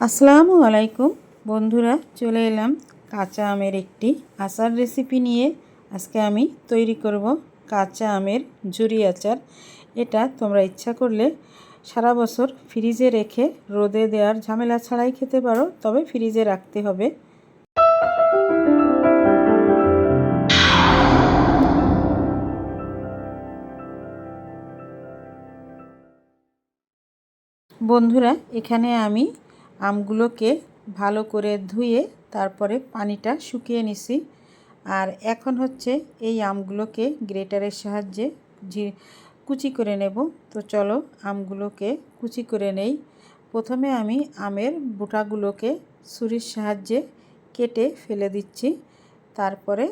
আসসালামু আলাইকুম বন্ধুরা, চলে এলাম কাঁচা আমের একটি আচার রেসিপি নিয়ে। আজকে আমি তৈরি করব কাঁচা আমের ঝুরি আচার। এটা তোমরা ইচ্ছা করলে সারা বছর ফ্রিজে রেখে রোদে দেওয়ার ঝামেলা ছাড়াই খেতে পারো, তবে ফ্রিজে রাখতে হবে। বন্ধুরা, এখানে আমি আমগুলোকে ভালো করে ধুয়ে তারপরে পানিটা শুকিয়ে নিছি। আর এখন হচ্ছে এই আমগুলোকে গ্রেটারের সাহায্যে কুচি করে নেব। তো চলো আমগুলোকে কুচি করে নেই। প্রথমে আমি আমের বোটাগুলোকে ছুরির সাহায্যে কেটে ফেলে দিচ্ছি। তারপরে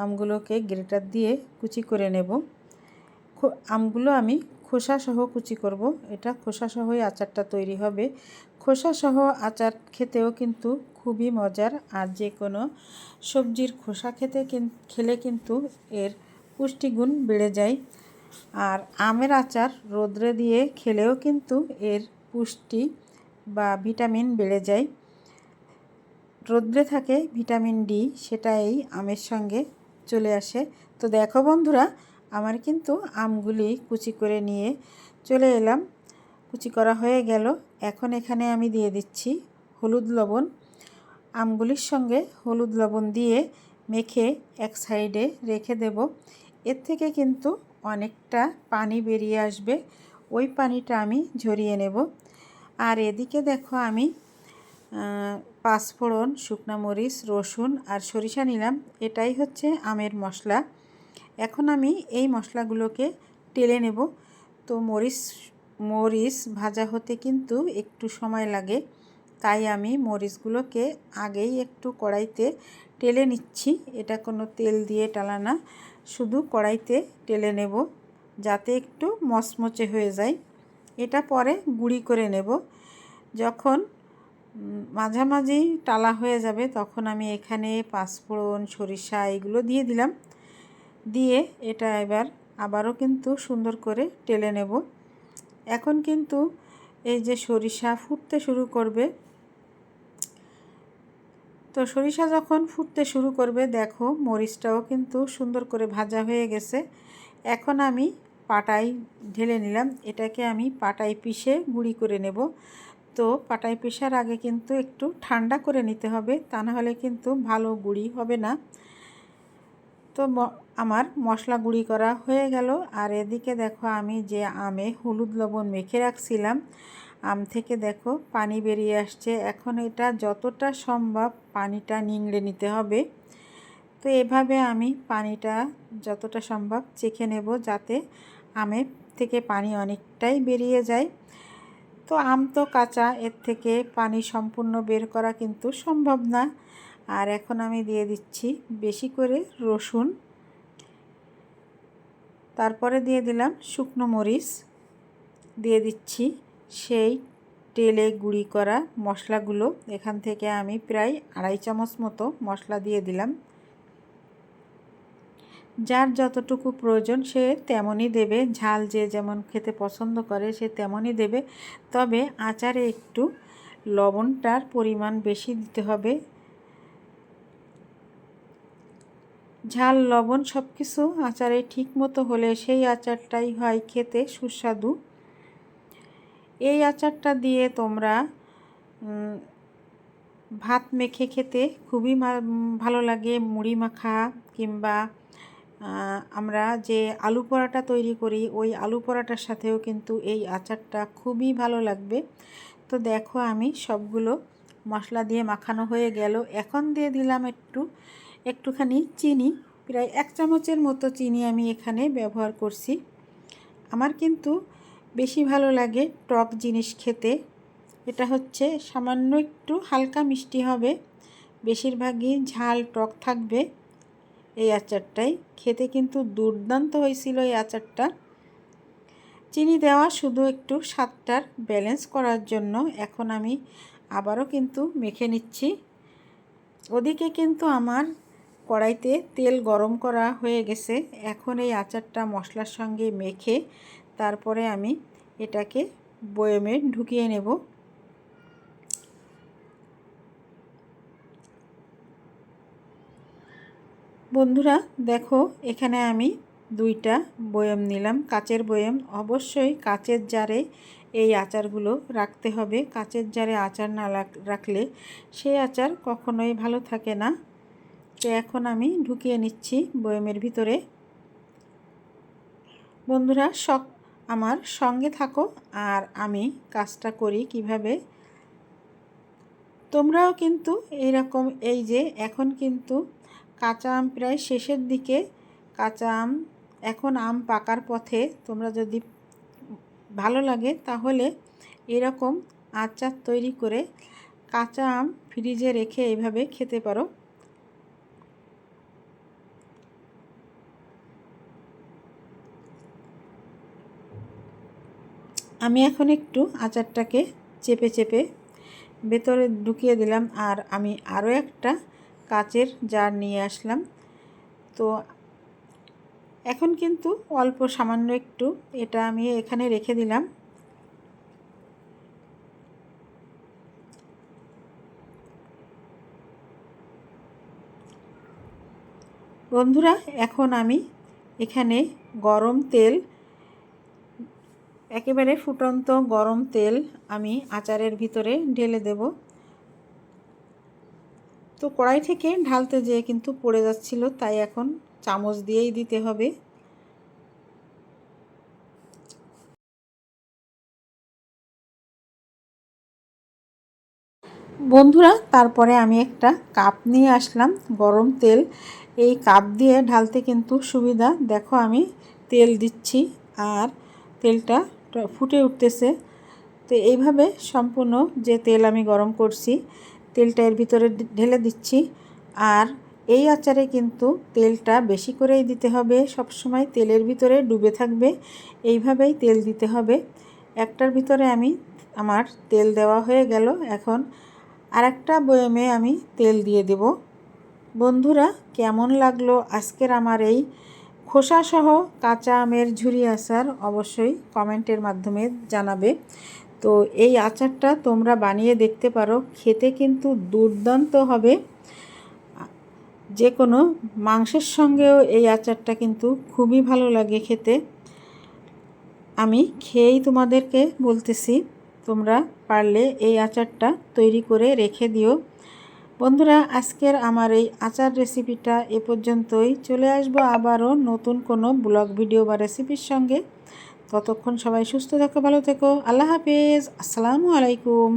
আমগুলোকে গ্রেটার দিয়ে কুচি করে নেব। আমগুলো আমি খোসাসহ কুচি করব। এটা খোসাসহই আচারটা তৈরি হবে। খোসাসহ আচার খেতেও কিন্তু খুবই মজার। আর যে কোনো সবজির খোসা খেলে কিন্তু এর পুষ্টিগুণ বেড়ে যায়। আর আমের আচার রোদ্রে দিয়ে খেলেও কিন্তু এর পুষ্টি বা ভিটামিন বেড়ে যায়। রোদ্রে থাকে ভিটামিন ডি, সেটা এই আমের সঙ্গে চলে আসে। তো দেখো বন্ধুরা, আমার কিন্তু আমগুলি কুচি করে নিয়ে চলে এলাম। কুচি করা হয়ে গেল। এখন এখানে আমি দিয়ে দিচ্ছি হলুদ লবণ। আমগুলির সঙ্গে হলুদ লবণ দিয়ে মেখে এক সাইডে রেখে দেব। এর থেকে কিন্তু অনেকটা পানি বেরিয়ে আসবে, ওই পানিটা আমি ঝরিয়ে নেব। আর এদিকে দেখো আমি পাঁচফোড়ন, শুকনো মরিচ, রসুন আর সরিষা নিলাম। এটাই হচ্ছে আমের মশলা। এখন আমি এই মশলাগুলোকে টেলে নেব। তো মরিচ ভাজা হতে কিন্তু একটু সময় লাগে, তাই আমি মরিচগুলোকে আগেই একটু কড়াইতে টেলে নিচ্ছি। এটা কোনো তেল দিয়ে টালা না, শুধু কড়াইতে টেলে নেব যাতে একটু মচমচে হয়ে যায়। এটা পরে গুঁড়ি করে নেব। যখন মাঝামাঝি টালা হয়ে যাবে তখন আমি এখানে পাঁচফোড়ন, সরিষা এগুলো দিয়ে দিলাম। দিয়ে এটা এবার আবারও কিন্তু সুন্দর করে টেলে নেব। এখন কিন্তু এই যে সরিষা ফুটতে শুরু করবে, তো সরিষা যখন ফুটতে শুরু করবে দেখো মরিচটাও কিন্তু সুন্দর করে ভাজা হয়ে গেছে। এখন আমি পাটায় ঢেলে নিলাম। এটাকে আমি পাটায় পিষে গুঁড়ি করে নেব। তো পাটায় পেশার আগে কিন্তু একটু ঠান্ডা করে নিতে হবে, তা না হলে কিন্তু ভালো গুঁড়ি হবে না। তো আমার মশলা গুঁড়ি করা হয়ে গেল। আর এদিকে দেখো আমি যে আমে হলুদ লবণ মেখে রাখছিলাম, আম থেকে দেখো পানি বেরিয়ে আসছে। এখন এটা যতটা সম্ভব পানিটা নিংড়ে নিতে হবে। তো এভাবে আমি পানিটা যতটা সম্ভব চেখে নেব, যাতে আমের থেকে পানি অনেকটাই বেরিয়ে যায়। তো আম তো কাঁচা, এর থেকে পানি সম্পূর্ণ বের করা কিন্তু সম্ভব না। আর এখন আমি দিয়ে দিচ্ছি বেশি করে রসুন, তারপরে দিয়ে দিলাম শুকনো মরিচ, দিয়ে দিচ্ছি সেই তেলে গুঁড়ি করা মশলাগুলো। এখান থেকে আমি প্রায় 2.5 চামচ মতো মশলা দিয়ে দিলাম। যার যতটুকু প্রয়োজন সে তেমনই দেবে, ঝাল যে যেমন খেতে পছন্দ করে সে তেমনই দেবে। তবে আচারে একটু লবণটার পরিমাণ বেশি দিতে হবে। ঝাল লবণ সব কিছু আচারে ঠিক মতো হলে সেই আচারটাই হয় খেতে সুস্বাদু। এই আচারটা দিয়ে তোমরা ভাত মেখে খেতে খুবই ভালো লাগে। মুড়ি মাখা কিংবা আমরা যে আলু পরাটা তৈরি করি ওই আলু পরাটার সাথেও কিন্তু এই আচারটা খুবই ভালো লাগবে। তো দেখো আমি সবগুলো মশলা দিয়ে মাখানো হয়ে গেল। এখন দিয়ে দিলাম একটুখানি চিনি, প্রায় 1 চামচের মতো চিনি আমি এখানে ব্যবহার করছি। আমার কিন্তু বেশি ভালো লাগে টক জিনিস খেতে। এটা হচ্ছে সামান্য একটু হালকা মিষ্টি হবে, বেশিরভাগই ঝাল টক থাকবে। এই আচারটাই খেতে কিন্তু দুর্দান্ত হয়েছিল এই আচারটা। চিনি দেওয়া শুধু একটু স্বাদটার ব্যালেন্স করার জন্য। এখন আমি আবারও কিন্তু মেখে নিচ্ছি। ওদিকে কিন্তু আমার কড়াইতে তেল গরম করা হয়ে গেছে। এখন এই আচারটা মশলার সঙ্গে মেখে তারপরে আমি এটাকে বয়মে ঢুকিয়ে নেব। বন্ধুরা দেখো, এখানে আমি 2টা বয়ম নিলাম, কাচের বয়ম। অবশ্যই কাচের জারে এই আচারগুলো রাখতে হবে। কাচের জারে আচার না রাখলে সেই আচার কখনোই ভালো থাকে না। তো এখন আমি ঢুকিয়ে নিচ্ছি বয়মের ভিতরে। বন্ধুরা আমার সঙ্গে থাকো আর আমি কাজটা করি কিভাবে। তোমরাও কিন্তু এইরকম, এই যে এখন কিন্তু কাঁচা আম প্রায় শেষের দিকে, কাঁচা আম এখন আম পাকার পথে। তোমরা যদি ভালো লাগে তাহলে এরকম আচার তৈরি করে কাঁচা আম ফ্রিজে রেখে এইভাবে খেতে পারো। আমি এখন একটু আচারটাকে চেপে চেপে ভেতরে ঢুকিয়ে দিলাম, আর আমি আরও একটা কাচের জার নিয়ে আসলাম। তো এখন কিন্তু অল্প সামান্য একটু এটা আমি এখানে রেখে দিলাম। বন্ধুরা এখন আমি এখানে গরম তেল, একেবারে ফুটন্ত গরম তেল আমি আচারের ভিতরে ঢেলে দেব। তো কড়াই থেকে ঢালতে যেয়ে কিন্তু পড়ে যাচ্ছিল, তাই এখন চামচ দিয়েই দিতে হবে। বন্ধুরা তারপরে আমি একটা কাপ নিয়ে আসলাম গরম তেল। এই কাপ দিয়ে ঢালতে কিন্তু সুবিধা। দেখো আমি তেল দিচ্ছি আর তেলটা ফুটে উঠতেছে। তো এইভাবে সম্পূর্ণ যে তেল আমি গরম করছি তেলটা এর ভিতরে ঢেলে দিচ্ছি। আর এই আচারে কিন্তু তেলটা বেশি করেই দিতে হবে, সবসময় তেলের ভিতরে ডুবে থাকবে, এইভাবেই তেল দিতে হবে। একটার ভিতরে আমার তেল দেওয়া হয়ে গেল। এখন আরেকটা বয়মে আমি তেল দিয়ে দেব। বন্ধুরা কেমন লাগলো আজকের আমার এই খোসাসহ কাঁচা আমের ঝুরি আচার অবশ্যই কমেন্টের মাধ্যমে জানাবে। তো এই আচারটা তোমরা বানিয়ে দেখতে পারো, খেতে কিন্তু দুর্দান্ত হবে। যে কোনো মাংসের সঙ্গেও এই আচারটা কিন্তু খুবই ভালো লাগে খেতে। আমি খেয়েই তোমাদেরকে বলতেছি, তোমরা পারলে এই আচারটা তৈরি করে রেখে দিও। বন্ধুরা আজকের আমার এই আচার রেসিপিটা এ পর্যন্তই। চলে আসবো আবারও নতুন কোনো ব্লগ ভিডিও বা রেসিপির সঙ্গে। ততক্ষণ সবাই সুস্থ থেকো, ভালো থেকো। আল্লাহ হাফেজ, আসসালামু আলাইকুম।